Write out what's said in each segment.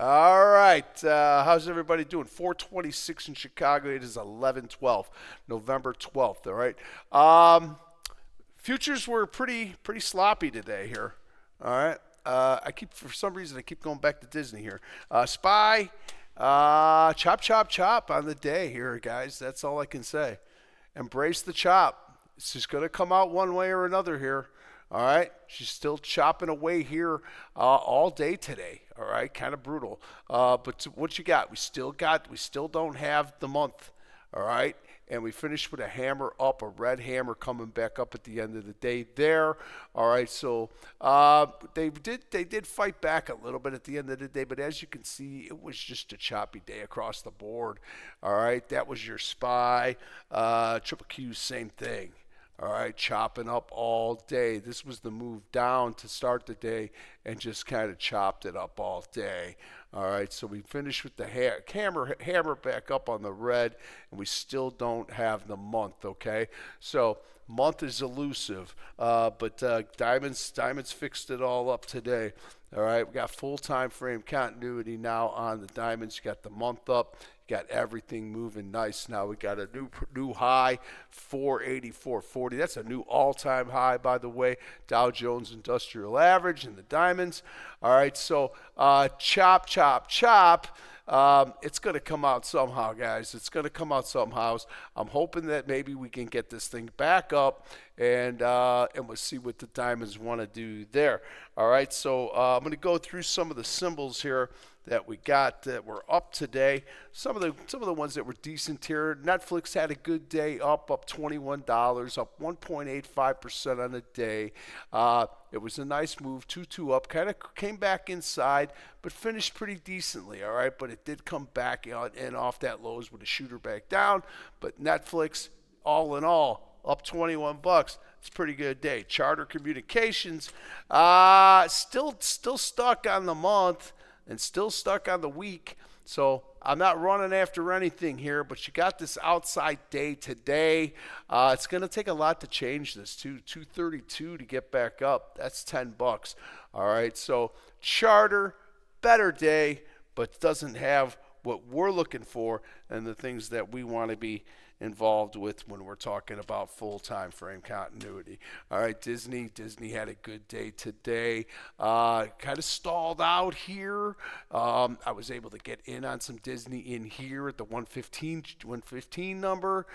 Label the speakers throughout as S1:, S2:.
S1: All right. How's everybody doing? 426 in Chicago. It is 11/12, November 12th. All right. Futures were pretty sloppy today here. All right. For some reason, I keep going back to Disney here. Spy, chop, chop, chop on the day here, guys. That's all I can say. Embrace the chop. It's just going to come out one way or another here. All right, she's still chopping away here all day today. All right, kind of brutal. But what you got? We still don't have the month. All right, and we finished with a hammer up, a red hammer coming back up at the end of the day there. All right, so they did fight back a little bit at the end of the day, but as you can see, it was just a choppy day across the board. All right, that was your spy. Triple Q, same thing. All right, chopping up all day. This was the move down to start the day and just kind of chopped it up all day. All right, so we finished with the hammer back up on the red, and we still don't have the month, okay? So month is elusive, but Diamonds fixed it all up today. All right, we got full time frame continuity now on the Diamonds. You got the month up. Got everything moving nice now. We got a new high, 484.40. That's a new all-time high, by the way. Dow Jones Industrial Average and the Diamonds. All right, so chop, chop, chop. It's going to come out somehow, guys. It's going to come out somehow. I'm hoping that maybe we can get this thing back up, and we'll see what the Diamonds want to do there. All right, so I'm going to go through some of the symbols here that we got that were up today. Some of the ones that were decent here. Netflix had a good day, up $21, up 1.85% on the day. It was a nice move, 2-2 up, kind of came back inside, but finished pretty decently, all right? But it did come back out and off that lows with a shooter back down. But Netflix, all in all, up 21 bucks. It's a pretty good day. Charter Communications, still stuck on the month and still stuck on the week. So I'm not running after anything here, but you got this outside day today. It's going to take a lot to change this too. 232 to get back up. That's 10 bucks. All right. So Charter, better day, but doesn't have what we're looking for and the things that we want to be involved with when we're talking about full time frame continuity. All right, Disney had a good day today. Kind of stalled out here. I was able to get in on some Disney in here at the 115 number.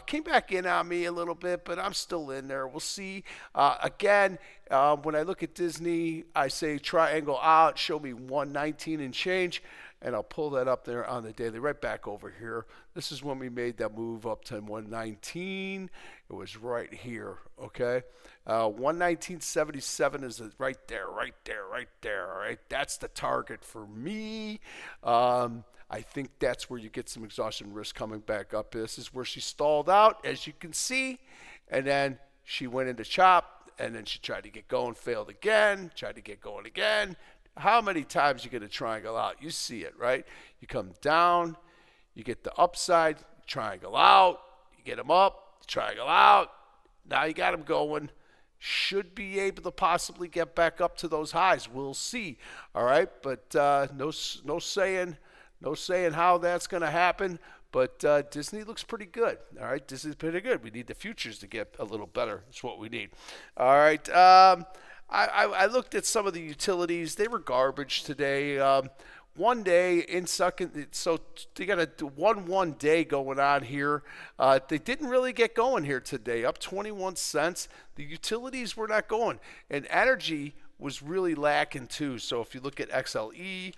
S1: Came back in on me a little bit, but I'm still in there. We'll see. Again, when I look at Disney, I say triangle out, show me 119 and change. And I'll pull that up there on the daily, right back over here. This is when we made that move up to 119. It was right here, okay? 119.77 is right there. All right, that's the target for me. I think that's where you get some exhaustion risk coming back up. This is where she stalled out, as you can see, and then she went into chop, and then she tried to get going, failed again, tried to get going again. How many times you get a triangle out? You see it, right? You come down, you get the upside, triangle out, you get them up, triangle out. Now you got them going. Should be able to possibly get back up to those highs. We'll see. All right, but no saying how that's going to happen. But Disney looks pretty good. All right, Disney's pretty good. We need the futures to get a little better. That's what we need. All right. I looked at some of the utilities. They were garbage today. One day in second, so they got a 1-1 day going on here. They didn't really get going here today, up 21 cents. The utilities were not going, and energy was really lacking too. So if you look at XLE,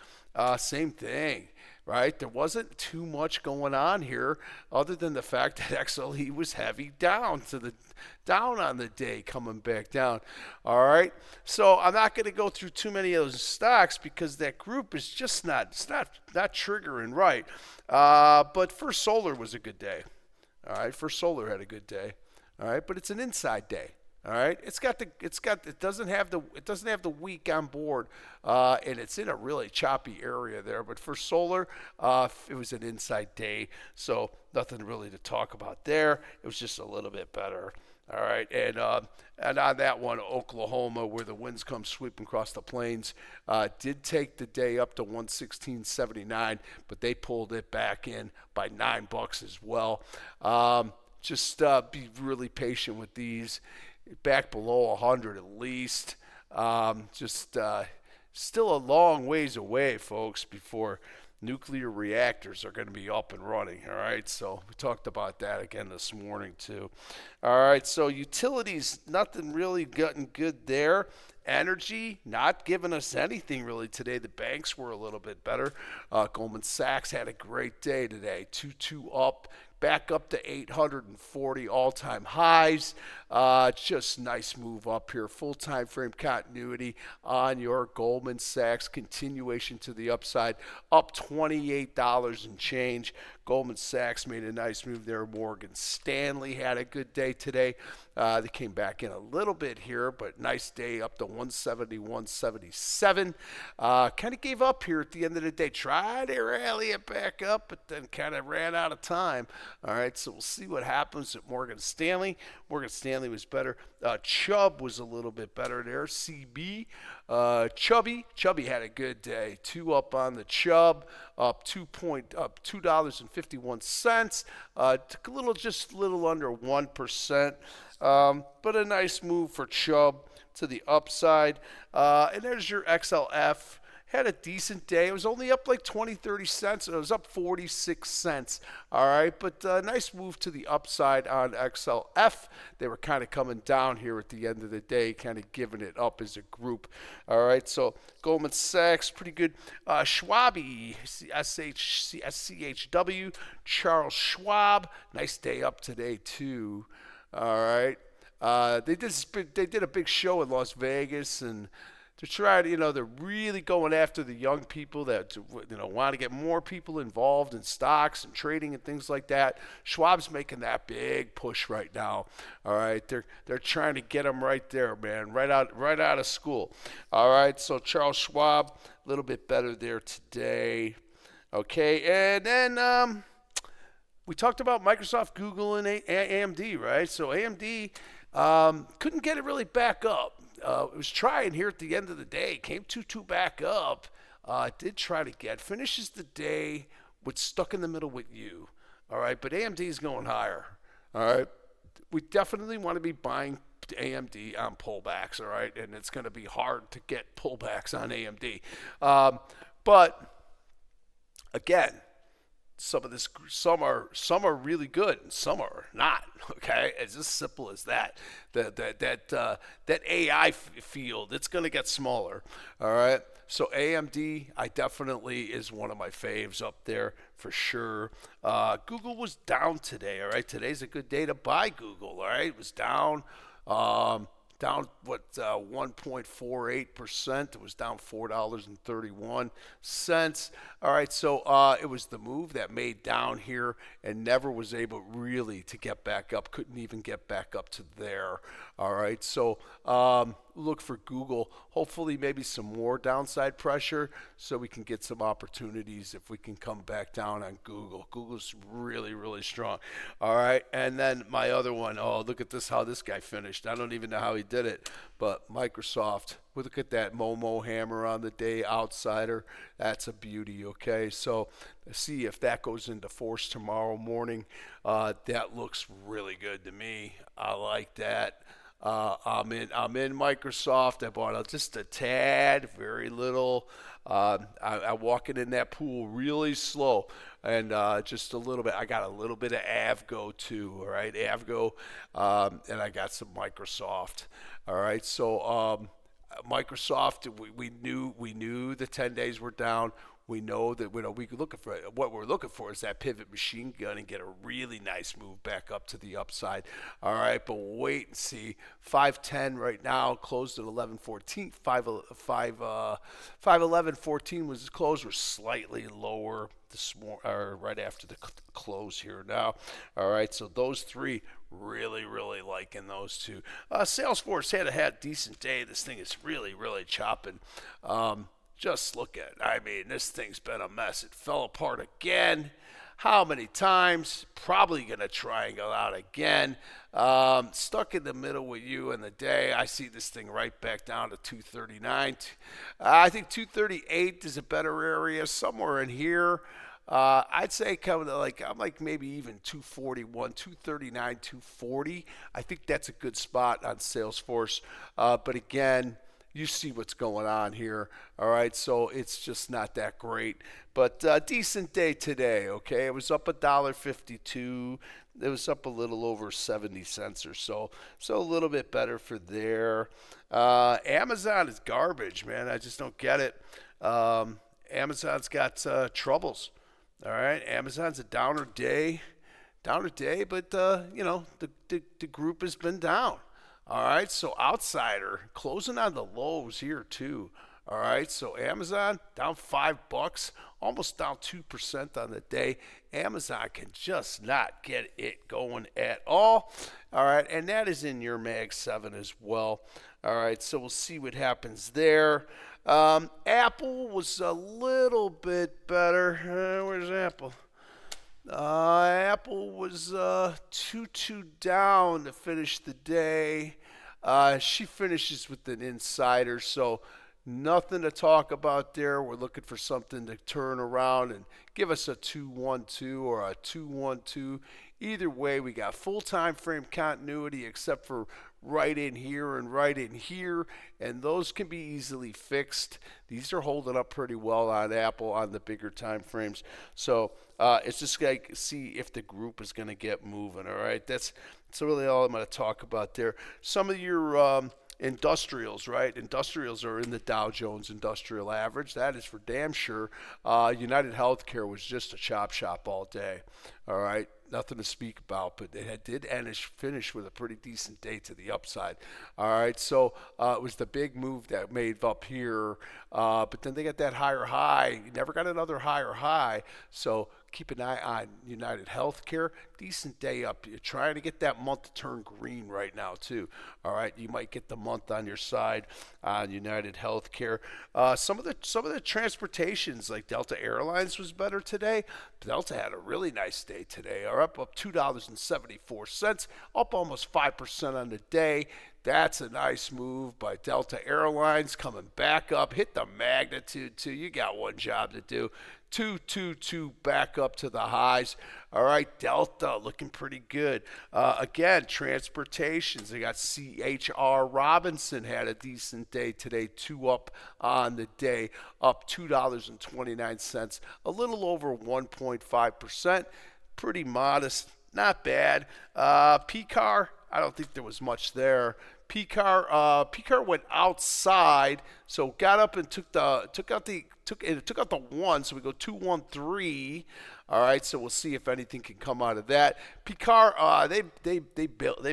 S1: same thing. Right? There wasn't too much going on here other than the fact that XLE was heavy down on the day, coming back down. All right. So I'm not going to go through too many of those stocks because that group is just not triggering right. But First Solar was a good day. All right. First Solar had a good day. All right. But it's an inside day. All right, it doesn't have the week on board, and it's in a really choppy area there. But for solar, it was an inside day, so nothing really to talk about there. It was just a little bit better. All right, and on that one, Oklahoma, where the winds come sweeping across the plains, did take the day up to 116.79, but they pulled it back in by $9 as well. Just be really patient with these, back below 100 at least. Just still a long ways away, folks, before nuclear reactors are going to be up and running. All right, so we talked about that again this morning too. All right, so utilities, nothing really gotten good there. Energy, not giving us anything really today. The banks were a little bit better. Goldman Sachs had a great day today, 2-2 up, back up to 840 all-time highs. Just nice move up here. Full time frame continuity on your Goldman Sachs. Continuation to the upside, up $28 and change. Goldman Sachs made a nice move there. Morgan Stanley had a good day today. They came back in a little bit here, but nice day up to 171.77. Kind of gave up here at the end of the day. Tried to rally it back up, but then kind of ran out of time. All right, so we'll see what happens at Morgan Stanley. Morgan Stanley was better. Chubb was a little bit better there. CB, Chubby had a good day. 2 up on the Chubb, up $2.51. Took just a little under 1%. But a nice move for Chubb to the upside. And there's your XLF. Had a decent day. It was only up like 20, 30 cents. It was up 46 cents. All right, but nice move to the upside on XLF. They were kind of coming down here at the end of the day, kind of giving it up as a group. All right, so Goldman Sachs, pretty good. Schwabi, SCHW, Charles Schwab, nice day up today too. All right, they did a big show in Las Vegas, and to try to, they're really going after the young people that, want to get more people involved in stocks and trading and things like that. Schwab's making that big push right now. All right, they're trying to get them right there, man, right out of school. All right, so Charles Schwab, a little bit better there today. Okay, and then we talked about Microsoft, Google, and AMD, right? So AMD couldn't get it really back up. It was trying here at the end of the day. Came 2-2 back up. Did try to finishes the day with stuck in the middle with you. All right, but AMD is going higher. All right, we definitely want to be buying AMD on pullbacks. All right, and it's going to be hard to get pullbacks on AMD. But again, some are really good and some are not. Okay, it's as simple as that. That AI field, it's going to get smaller. All right, so AMD, I definitely is one of my faves up there for sure. Google was down today. All right, today's a good day to buy Google. All right, it was down. Down 1.48%. It was down $4.31. All right, so it was the move that made down here and never was able really to get back up. Couldn't even get back up to there. All right, so look for Google. Hopefully maybe some more downside pressure so we can get some opportunities if we can come back down on Google. Google's really, really strong. All right, and then my other one, look at this, how this guy finished. I don't even know how he did it, but Microsoft, look at that Momo hammer on the day, outsider. That's a beauty, okay? So see if that goes into force tomorrow morning. That looks really good to me. I like that. I'm in Microsoft. I bought just a tad, very little. I walking in that pool really slow, and just a little bit. I got a little bit of Avgo too. All right, Avgo, and I got some Microsoft. All right, so Microsoft, we knew the 10 days were down. We know that we could look for what we're looking for is that pivot machine gun and get a really nice move back up to the upside. All right, but wait and see. 510 right now, closed at 1114. 511.14 was the close. We're slightly lower this morning, or right after the close here now. All right, so those three, really liking those two. Salesforce had a decent day. This thing is really chopping. Just look at it. I mean, this thing's been a mess. It fell apart again. How many times? Probably going to triangle out again. Stuck in the middle with you in the day. I see this thing right back down to 239. I think 238 is a better area, somewhere in here. I'd say coming to I'm like maybe even 241, 239, 240. I think that's a good spot on Salesforce. But again, you see what's going on here. All right, so it's just not that great. But decent day today, okay? It was up $1.52. It was up a little over 70 cents or so. So a little bit better for there. Amazon is garbage, man. I just don't get it. Amazon's got troubles. All right, Amazon's a downer day, but the group has been down. All right, so outsider closing on the lows here too. All right, so Amazon down $5, almost down 2% on the day. Amazon can just not get it going at all. All right, and that is in your Mag 7 as well. All right, so we'll see what happens there. Apple was a little bit better. Where's Apple? Apple was 2-2 down to finish the day. She finishes with an insider, so nothing to talk about there. We're looking for something to turn around and give us a 2-1-2 or a 2-1-2. Either way, we got full time frame continuity except for right in here and right in here, and those can be easily fixed. These are holding up pretty well on Apple on the bigger time frames. So it's just like see if the group is going to get moving. All right, that's really all I'm going to talk about there. Some of your industrials, right? Industrials are in the Dow Jones Industrial Average. That is for damn sure. United Healthcare was just a chop shop all day. All right. Nothing to speak about, but it did finish with a pretty decent day to the upside. All right, so it was the big move that made up here, but then they got that higher high. You never got another higher high, so keep an eye on United Healthcare. Decent day up. You're trying to get that month to turn green right now too. All right, you might get the month on your side on United Healthcare. Some of the transportations like Delta Airlines was better today. Delta had a really nice day today. Are up $2.74, up almost 5% on the day. That's a nice move by Delta Airlines coming back up. Hit the magnitude too. You got one job to do. 222 back up to the highs. All right, Delta looking pretty good. Again, transportations. They got C.H.R. Robinson had a decent day today. 2 up on the day, up $2.29, a little over 1.5%. Pretty modest, not bad. PCAR, I don't think there was much there. PCAR went outside, so got up and took out the 1, so we go 213. All right, so we'll see if anything can come out of that. PCAR, they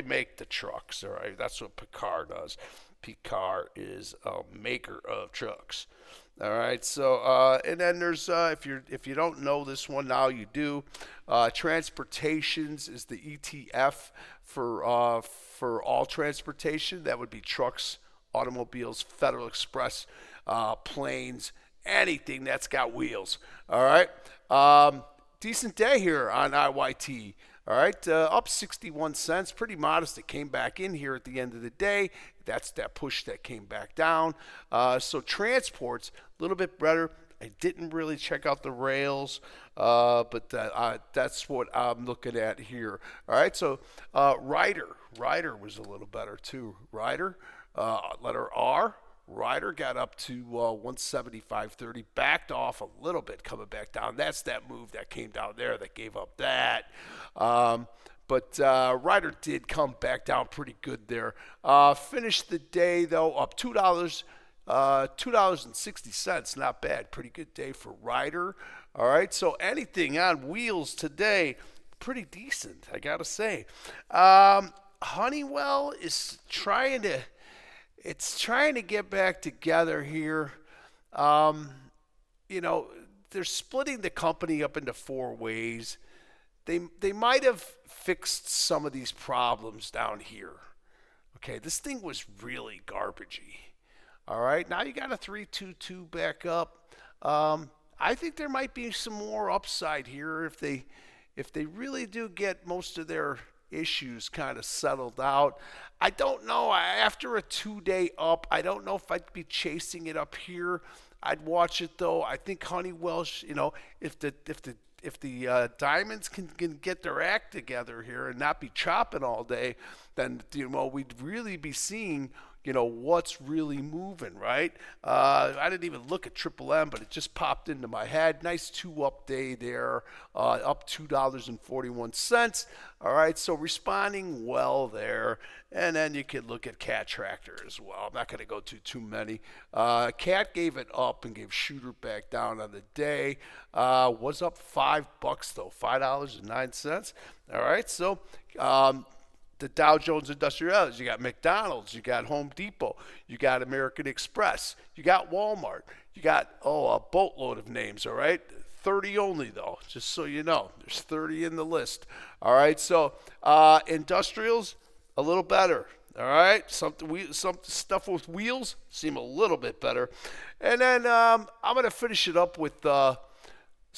S1: make the trucks. All right, that's what PCAR does. PCAR is a maker of trucks. All right, so and then there's if you don't know this one now you do. Transportations is the ETF for all transportation. That would be trucks, automobiles, Federal Express, planes, anything that's got wheels. All right, decent day here on IYT. All right, up 61 cents, pretty modest. It came back in here at the end of the day. That's that push that came back down. So transports, a little bit better. I didn't really check out the rails, but that's what I'm looking at here. All right, so Ryder was a little better too. Ryder, letter R. Ryder got up to 175.30, backed off a little bit, coming back down. That's that move that came down there that gave up that. But Ryder did come back down pretty good there. Finished the day, though, up $2, $2.60. Not bad. Pretty good day for Ryder. All right, so anything on wheels today, pretty decent, I got to say. Honeywell is trying to get back together here. They're splitting the company up into 4 ways. They might have fixed some of these problems down here. Okay, this thing was really garbagey. All right, now you got a 322 back up. I I think there might be some more upside here if they really do get most of their issues kind of settled out. I don't know. After a 2-day up, I don't know if I'd be chasing it up here. I'd watch it though. I think Honeywell, if the Diamonds can get their act together here and not be chopping all day, then we'd really be seeing what's really moving, right? I didn't even look at Triple M, but it just popped into my head. Nice 2-up day there, up $2.41. All right, so responding well there. And then you could look at Cat Tractor as well. I'm not going to go too many. Cat gave it up and gave Shooter back down on the day. Was up $5 though, $5.09. All right, so the Dow Jones Industrials, you got McDonald's, you got Home Depot, you got American Express, you got Walmart, you got a boatload of names. All right, 30 only though, just so you know. There's 30 in the list. All right, so industrials a little better. All right, some stuff with wheels seem a little bit better, and then I'm gonna finish it up with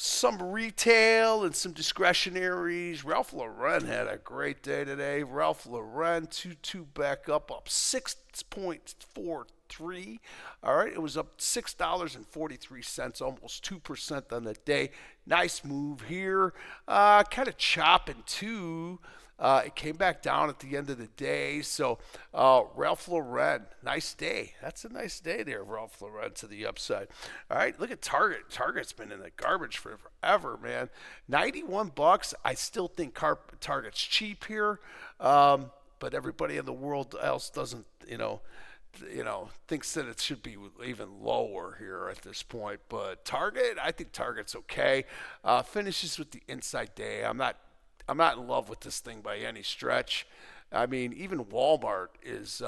S1: some retail and some discretionaries. Ralph Lauren had a great day today. Ralph Lauren 2-2 back up 6.43. All right, it was up $6.43, almost 2% on the day. Nice move here. Kind of chopping too. It came back down at the end of the day. So Ralph Lauren, nice day. That's a nice day there, Ralph Lauren to the upside. All right, look at Target. Target's been in the garbage forever, man. $91. I still think Target's cheap here, but everybody in the world else doesn't, thinks that it should be even lower here at this point. But Target, I think Target's okay. Finishes with the inside day. I'm not in love with this thing by any stretch. I mean, even Walmart is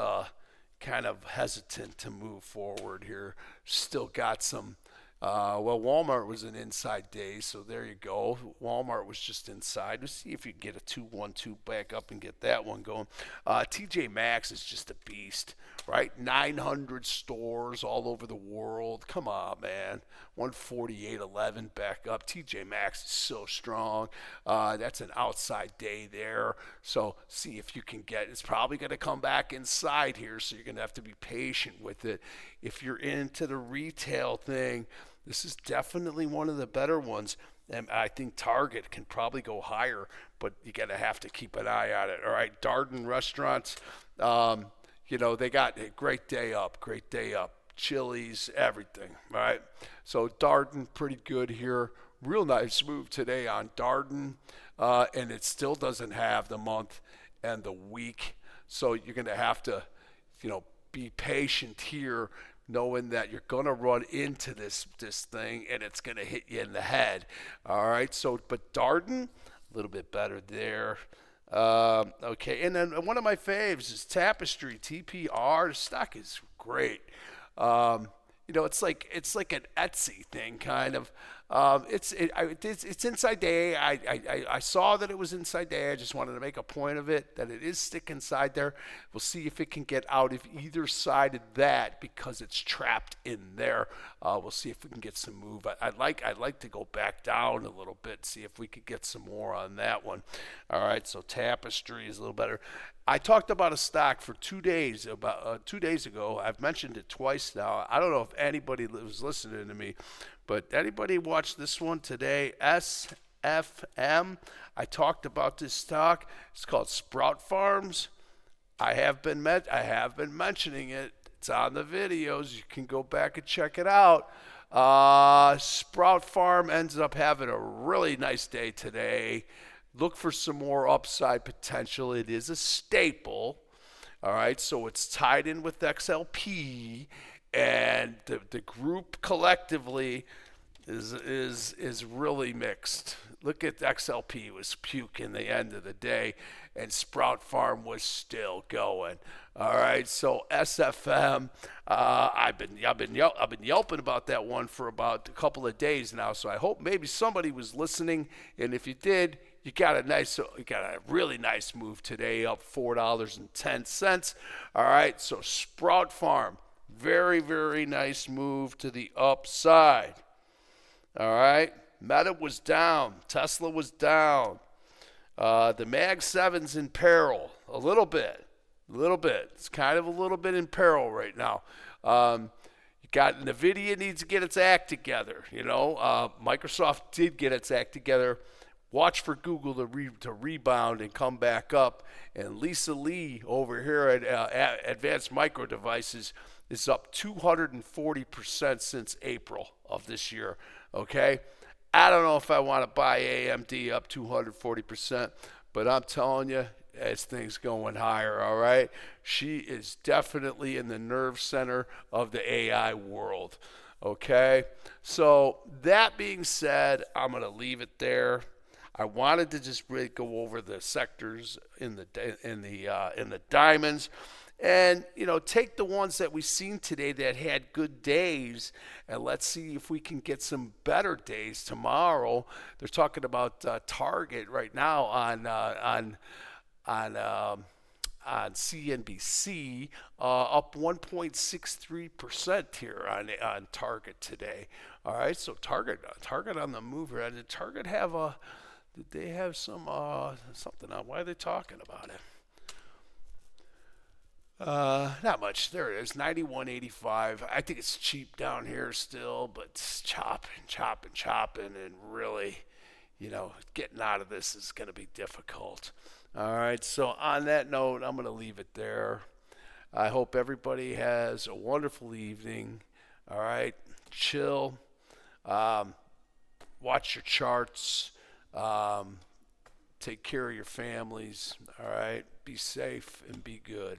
S1: kind of hesitant to move forward here. Still got some. Walmart was an inside day, so there you go. Walmart was just inside. Let's see if you can get a 2-1-2 back up and get that one going. TJ Maxx is just a beast, right? 900 stores all over the world. Come on, man. 148.11 back up. TJ Maxx is so strong. That's an outside day there. So see if you can get. It's probably going to come back inside here, so you're going to have to be patient with it. If you're into the retail thing, this is definitely one of the better ones. And I think Target can probably go higher, but you got to have to keep an eye on it. All right, Darden Restaurants, they got a great day up. Chili's, everything. All right, so Darden pretty good here. Real nice move today on Darden, and it still doesn't have the month and the week. So you're going to have to, be patient here, knowing that you're going to run into this thing and it's going to hit you in the head. All right, so but Darden, a little bit better there. Okay, and then one of my faves is Tapestry, TPR. The stock is great. It's like an Etsy thing, kind of. It's inside day. I saw that it was inside day. I just wanted to make a point of it that it is stick inside there. We'll see if it can get out of either side of that because it's trapped in there. We'll see if we can get some move. I'd like to go back down a little bit, see if we could get some more on that one. All right, so Tapestry is a little better. I talked about a stock for 2 days, about 2 days ago. I've mentioned it twice now. I don't know if anybody was listening to me, but anybody watched this one today? SFM. I talked about this stock. It's called Sprout Farms. I have been mentioning it. It's on the videos. You can go back and check it out. Sprout Farm ends up having a really nice day today. Look for some more upside potential. It is a staple. All right, so it's tied in with XLP, and the group collectively is really mixed. Look at XLP was puke in the end of the day, and Sprout Farm was still going. All right, so SFM, I've been yelping about that one for about a couple of days now. So I hope maybe somebody was listening, and if you did, you got a really nice move today, up $4.10. All right, so Sprout Farm, very, very nice move to the upside. All right. Meta was down. Tesla was down. The Mag 7's in peril a little bit. A little bit. It's kind of a little bit in peril right now. You got NVIDIA needs to get its act together. Microsoft did get its act together. Watch for Google to rebound and come back up. And Lisa Lee over here at Advanced Micro Devices is up 240% since April of this year. Okay? I don't know if I want to buy AMD up 240%, but I'm telling you, as things going higher, all right? She is definitely in the nerve center of the AI world, okay? So that being said, I'm going to leave it there. I wanted to just really go over the sectors in the diamonds, and take the ones that we've seen today that had good days, and let's see if we can get some better days tomorrow. They're talking about Target right now on CNBC, up 1.63% here on Target today. All right, so Target on the move here. Did Target have a? Did they have some something on? Why are they talking about it? Not much. There it is, 91.85. I think it's cheap down here still, but it's chopping, and really, getting out of this is going to be difficult. All right, so on that note, I'm going to leave it there. I hope everybody has a wonderful evening. All right, chill. Watch your charts. Take care of your families. All right, be safe and be good.